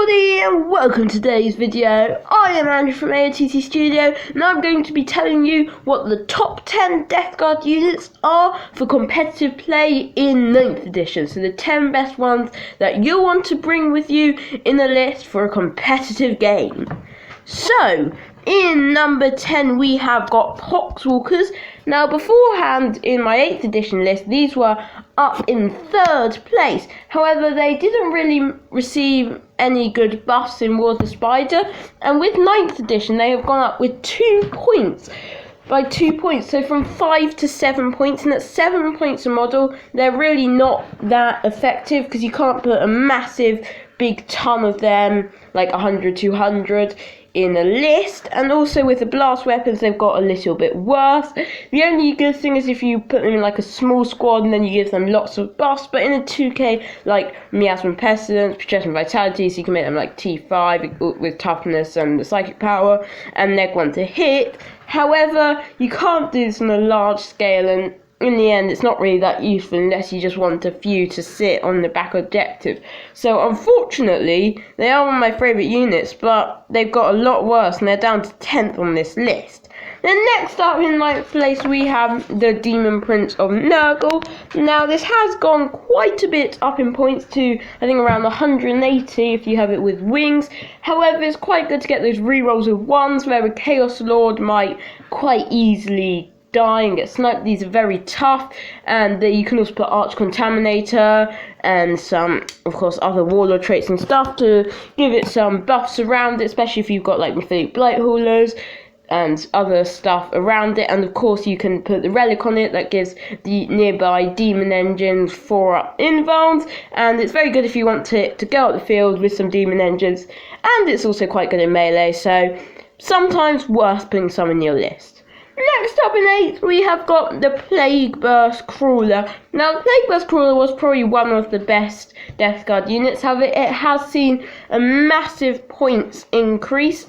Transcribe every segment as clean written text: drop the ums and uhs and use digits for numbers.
everybody and welcome to today's video. I am Andrew from AOTC Studio and I'm going to be telling you what the top 10 Death Guard units are for competitive play in 9th edition. So the 10 best ones that you'll want to bring with you in a list for a competitive game. So, in number 10 we have got Poxwalkers. Now beforehand in my 8th edition list these were up in 3rd place. However, they didn't really receive any good buffs in War of the Spider, and with 9th edition they have gone up with 2 points. By 2 points, so from 5 to 7 points, and at 7 points a model they're really not that effective because you can't put a massive big ton of them like 100, 200 in a list, and also with the blast weapons they've got a little bit worse. The only good thing is if you put them in like a small squad and then you give them lots of buffs, but in a 2k like Miasma Pestilence, Projection Vitality, so you can make them like T5 with toughness and the psychic power and neg 1 to hit. However, you can't do this on a large scale, and in the end it's not really that useful unless you just want a few to sit on the back objective. So unfortunately they are one of my favourite units, but they've got a lot worse and they're down to 10th on this list. Then next up in 9th place we have the Demon Prince of Nurgle. Now this has gone quite a bit up in points to I think around 180 if you have it with wings. However, it's quite good to get those rerolls with ones where a Chaos Lord might quite easily die and get sniped. These are very tough, and you can also put Arch Contaminator and some, of course, other warlord traits and stuff to give it some buffs around it, especially if you've got like Mythic Blight-Haulers and other stuff around it. And of course you can put the relic on it that gives the nearby demon engines 4-up invulns, and it's very good if you want to go out the field with some demon engines, and it's also quite good in melee, so sometimes worth putting some in your list. Next up in 8th we have got the Plague Burst Crawler. Now the Plague Burst Crawler was probably one of the best Death Guard units. However, it has seen a massive points increase,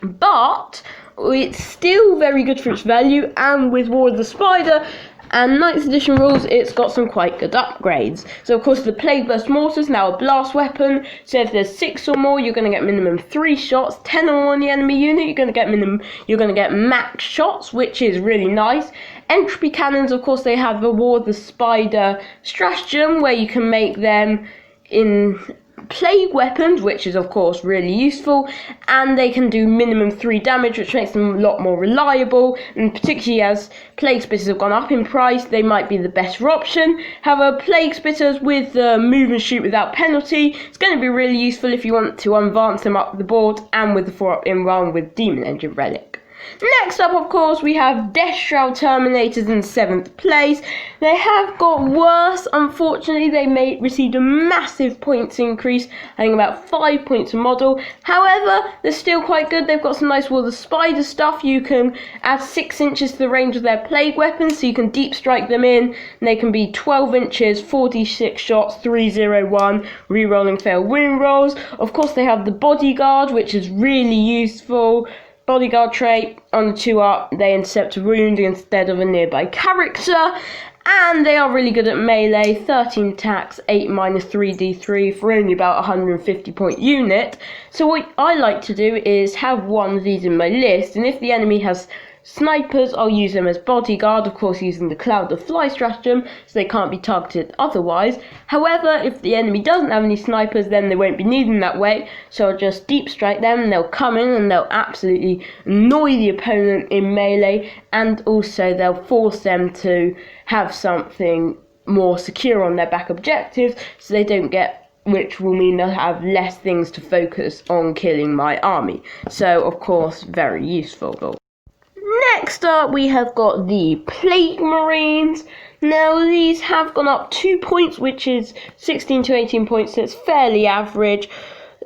but it's still very good for its value, and with War of the Spider and 9th edition rules, it's got some quite good upgrades. So of course the Plague Burst Mortar is now a blast weapon, so if there's 6 or more you're going to get minimum 3 shots. 10 or more in the enemy unit you're going to get max shots, which is really nice. Entropy Cannons, of course, they have the War of the Spider stratagem where you can make them in plague weapons, which is of course really useful, and they can do minimum 3 damage, which makes them a lot more reliable, and particularly as plague spitters have gone up in price they might be the better option. However, plague spitters with move and shoot without penalty, it's going to be really useful if you want to advance them up the board, and with the 4-up invuln with demon engine relic. Next up, of course, we have Death Shroud Terminators in 7th place. They have got worse, unfortunately. They received a massive points increase, I think about 5 points a model. However, they're still quite good. They've got some nice War of the Spider stuff. You can add 6 inches to the range of their plague weapons, so you can deep strike them in, and they can be 12 inches, 46 shots, 301, rerolling failed wound rolls. Of course, they have the Bodyguard, which is really useful. Bodyguard trait on the 2-up, they intercept a wound instead of a nearby character, and they are really good at melee. 13 attacks, 8 minus 3d3 for only about 150 point unit. So what I like to do is have one of these in my list, and if the enemy has snipers I'll use them as bodyguard, of course using the Cloud of Fly stratagem so they can't be targeted otherwise. However, if the enemy doesn't have any snipers then they won't be needing that way, so I'll just deep strike them and they'll come in and they'll absolutely annoy the opponent in melee, and also they'll force them to have something more secure on their back objectives so they don't get, which will mean they'll have less things to focus on killing my army. So of course very useful. Next up we have got the Plague Marines. Now these have gone up 2 points, which is 16 to 18 points, so it's fairly average.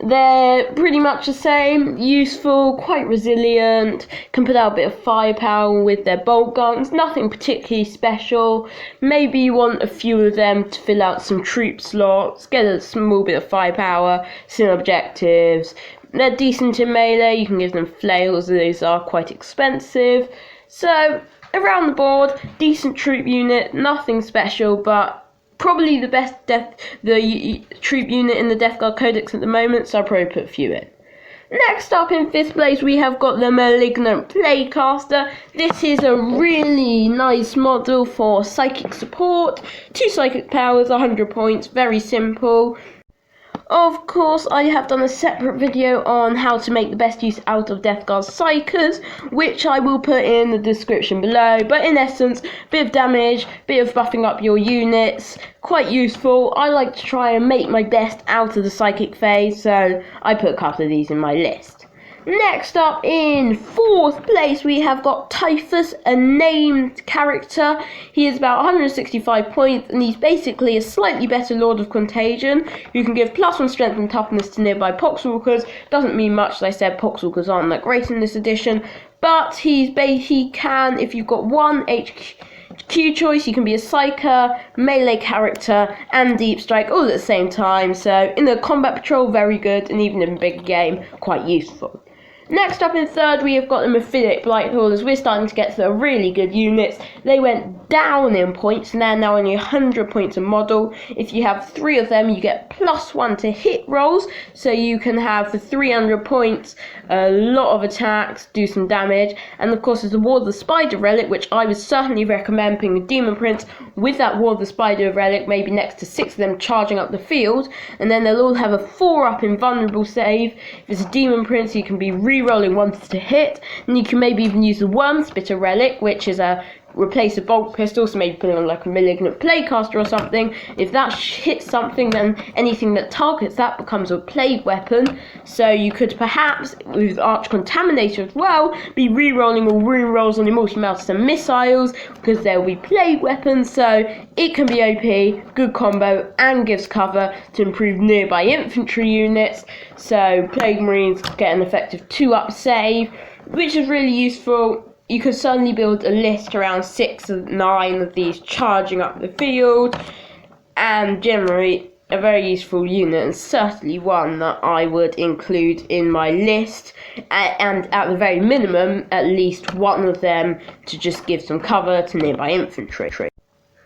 They're pretty much the same, useful, quite resilient, can put out a bit of firepower with their bolt guns, nothing particularly special. Maybe you want a few of them to fill out some troop slots, get a small bit of firepower, some objectives. They're decent in melee, you can give them flails, these are quite expensive. So, around the board, decent troop unit, nothing special, but probably the best troop unit in the Death Guard Codex at the moment, so I'll probably put a few in. Next up in 5th place we have got the Malignant Playcaster. This is a really nice model for psychic support. 2 psychic powers, 100 points, very simple. Of course, I have done a separate video on how to make the best use out of Death Guard Psychers, which I will put in the description below. But in essence, bit of damage, bit of buffing up your units, quite useful. I like to try and make my best out of the psychic phase, so I put a couple of these in my list. Next up in 4th place we have got Typhus, a named character. He is about 165 points and he's basically a slightly better Lord of Contagion who can give +1 strength and toughness to nearby Poxwalkers. Doesn't mean much, as I said, Poxwalkers aren't that great in this edition, but he can, if you've got 1 HQ choice, you can be a Psyker, melee character and deep strike all at the same time, so in the combat patrol very good, and even in a bigger game quite useful. Next up in 3rd we have got the Mephilic Blight-Haulers. We're starting to get to the really good units. They went down in points and they're now only 100 points a model. If you have 3 of them you get +1 to hit rolls, so you can have for 300 points a lot of attacks, do some damage. And of course there's the War of the Spider relic, which I would certainly recommend putting a Demon Prince with that War of the Spider relic, maybe next to 6 of them charging up the field, and then they'll all have a 4-up invulnerable save. If it's a Demon Prince you can be re-rolling ones to hit, and you can maybe even use the Worm Spitter relic, which is a replace a bolt pistol, so maybe put it on like a Malignant Playcaster or something. If that hits something, then anything that targets that becomes a plague weapon. So you could perhaps, with Arch Contaminator as well, be re-rolling all rune rolls on your multi-mouters and missiles, because there will be plague weapons, so it can be OP, good combo, and gives cover to improve nearby infantry units. So Plague Marines get an effective 2-up save, which is really useful. You could certainly build a list around 6 or 9 of these charging up the field, and generally a very useful unit, and certainly one that I would include in my list, and at the very minimum at least one of them to just give some cover to nearby infantry.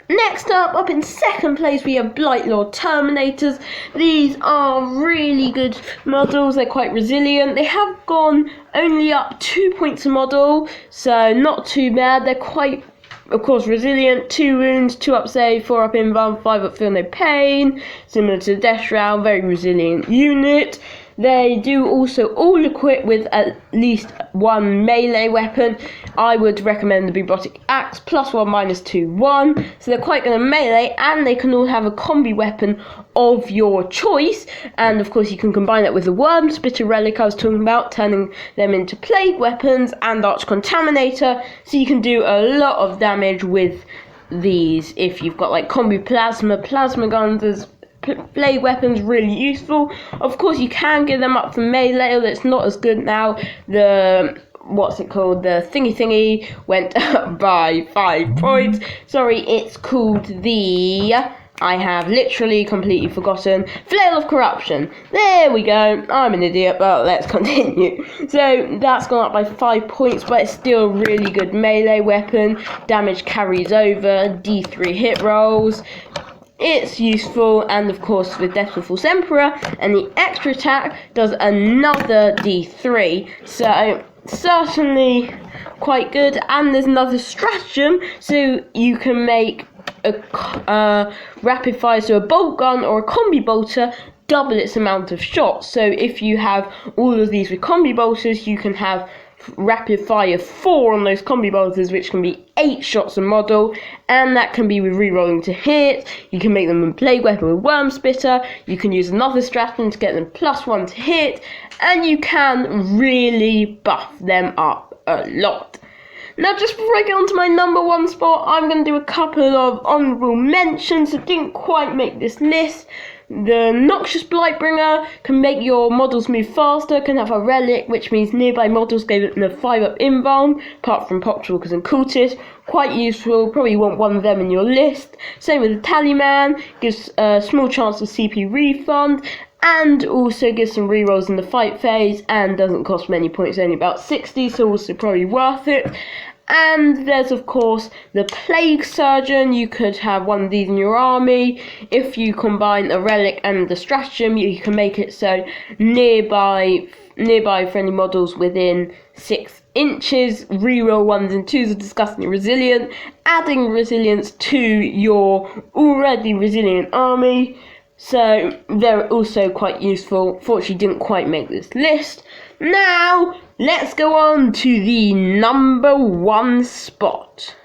Next up in 2nd place we have Blight-Lord Terminators. These are really good models, they're quite resilient. They have gone only up 2 points a model, so not too bad. They're quite, of course, resilient. 2 wounds, 2-up save, 4-up invuln, 5-up feel no pain. Similar to the Death Shroud, very resilient unit. They do also all equip with at least 1 melee weapon. I would recommend the Bubotic Axe, +1, -2, 1. So they're quite good at melee, and they can all have a combi weapon of your choice. And of course you can combine that with the Worm Spitter relic I was talking about, turning them into plague weapons, and Arch Contaminator. So you can do a lot of damage with these if you've got like combi plasma guns as plague weapons, really useful. Of course you can give them up for melee, although it's not as good now. The the thingy went up by 5 points. Sorry, it's called the, I have literally completely forgotten, Flail of Corruption. There we go, I'm an idiot, but let's continue. So that's gone up by 5 points, but it's still a really good melee weapon. Damage carries over, D3 hit rolls. It's useful, and of course with Death to False Emperor and the extra attack does another D3, so certainly quite good. And there's another stratagem, so you can make a rapid fire, so a bolt gun or a combi bolter, double its amount of shots. So if you have all of these with combi bolters, you can have rapid fire 4 on those combi bolters, which can be 8 shots a model, and that can be with re-rolling to hit. You can make them a plague weapon with Worm Spitter. You can use another stratagem to get them +1 to hit, and you can really buff them up a lot. Now, just before I get on to my number 1 spot, I'm going to do a couple of honourable mentions that didn't quite make this list. The Noxious Blightbringer can make your models move faster, can have a relic, which means nearby models go in a 5-up invuln, apart from Poxwalkers and Cultists. Quite useful, probably want one of them in your list. Same with the Tallyman, gives a small chance of CP refund, and also gives some rerolls in the fight phase, and doesn't cost many points, only about 60, so also probably worth it. And there's of course the Plague Surgeon. You could have one of these in your army. If you combine a relic and the stratagem, you can make it so nearby friendly models within 6 inches reroll 1s and 2s are disgustingly resilient, adding resilience to your already resilient army. So they're also quite useful. Fortunately, didn't quite make this list. Now let's go on to the number 1 spot.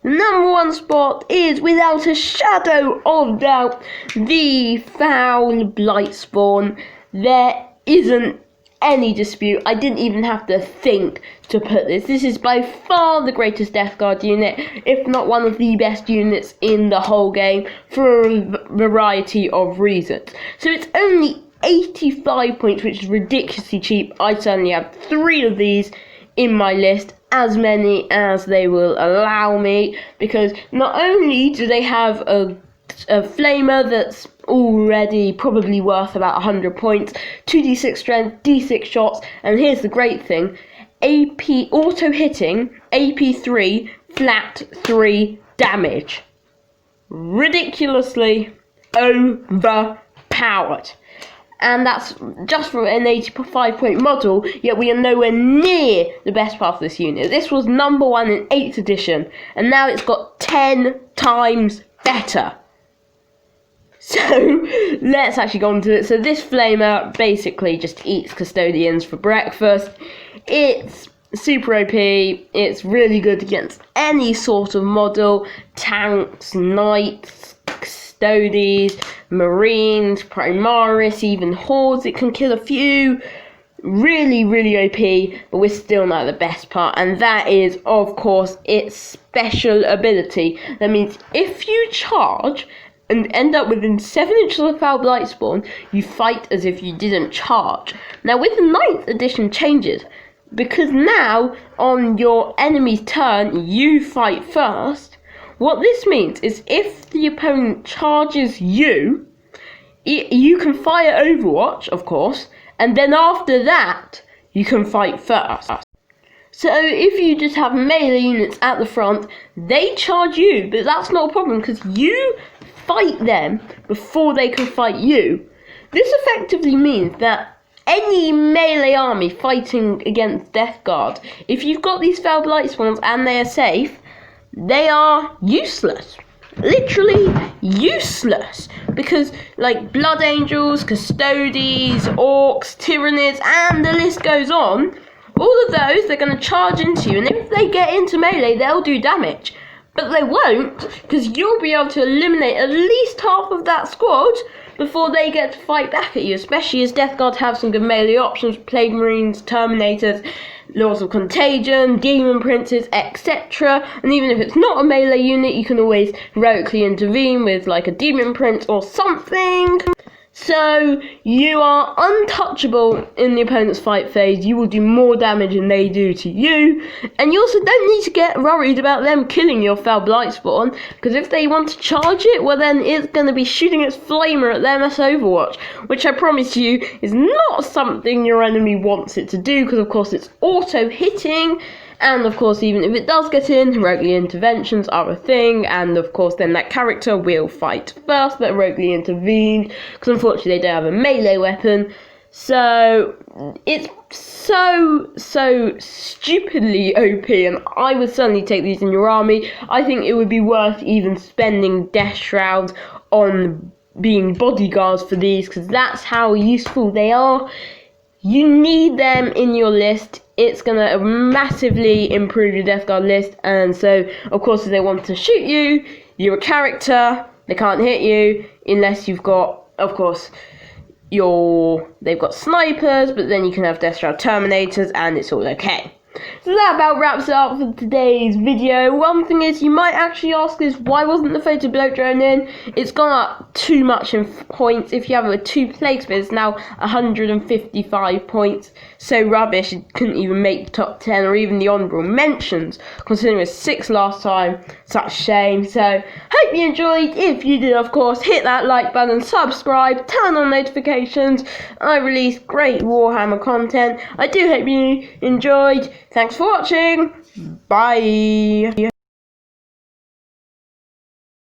The number 1 spot is, without a shadow of doubt, the Foul Blightspawn. There isn't any dispute. I didn't even have to think to put this. This is by far the greatest Death Guard unit, if not one of the best units in the whole game, for a variety of reasons. So it's only 85 points, which is ridiculously cheap. I certainly have 3 of these in my list, as many as they will allow me, because not only do they have a flamer that's already probably worth about 100 points, 2d6 strength, d6 shots, and here's the great thing, AP auto hitting, AP 3, flat 3 damage. Ridiculously overpowered. And that's just for an 85 point model, yet we are nowhere near the best part of this unit. This was number 1 in 8th edition, and now it's got 10 times better. So let's actually go on to it. So this flamer basically just eats custodians for breakfast. It's super OP. It's really good against any sort of model: tanks, knights, custodies, marines, primaris, even hordes. It can kill a few. Really, really OP, but we're still not the best part, and that is, of course, its special ability. That means if you charge and end up within 7 inches of Foul Blightspawn, you fight as if you didn't charge. Now, with the 9th edition changes, because now on your enemy's turn you fight first, what this means is if the opponent charges you, you can fire Overwatch, of course, and then after that you can fight first. So if you just have melee units at the front, they charge you, but that's not a problem because you fight them before they can fight you. This effectively means that any melee army fighting against Death Guard, if you've got these Foul Blightspawns and they are safe, they are useless. Literally useless, because like Blood Angels, Custodies, Orcs, Tyrannids, and the list goes on, all of those, they're going to charge into you, and if they get into melee, they'll do damage. But they won't, because you'll be able to eliminate at least half of that squad before they get to fight back at you, especially as Death Guard have some good melee options: Plague Marines, Terminators, Laws of Contagion, Demon Princes, etc. And even if it's not a melee unit, you can always heroically intervene with like a Demon Prince or something. So you are untouchable in the opponent's fight phase. You will do more damage than they do to you, and you also don't need to get worried about them killing your Foul Blightspawn, because if they want to charge it, well then it's going to be shooting its flamer at them as Overwatch, which I promise you is not something your enemy wants it to do, because of course it's auto hitting. And of course, even if it does get in, heroically interventions are a thing, and of course then that character will fight first, but heroically intervene, because unfortunately they don't have a melee weapon. So it's so stupidly OP, and I would certainly take these in your army. I think it would be worth even spending Death Shroud on being bodyguards for these, because that's how useful they are. You need them in your list. It's going to massively improve your Death Guard list, and so, of course, if they want to shoot you, you're a character, they can't hit you, unless you've got, of course, they've got snipers, but then you can have Death Shroud Terminators, and it's all okay. So that about wraps it up for today's video. One thing is, you might actually ask is, why wasn't the photo bloat drone in? It's gone up too much in points. If you have a 2 plague spit, it's now 155 points. So rubbish, it couldn't even make the top 10 or even the honourable mentions, considering it was 6 last time. Such a shame. So hope you enjoyed. If you did, of course, hit that like button, subscribe, turn on notifications. I release great Warhammer content. I do hope you enjoyed. Thanks for watching. Bye.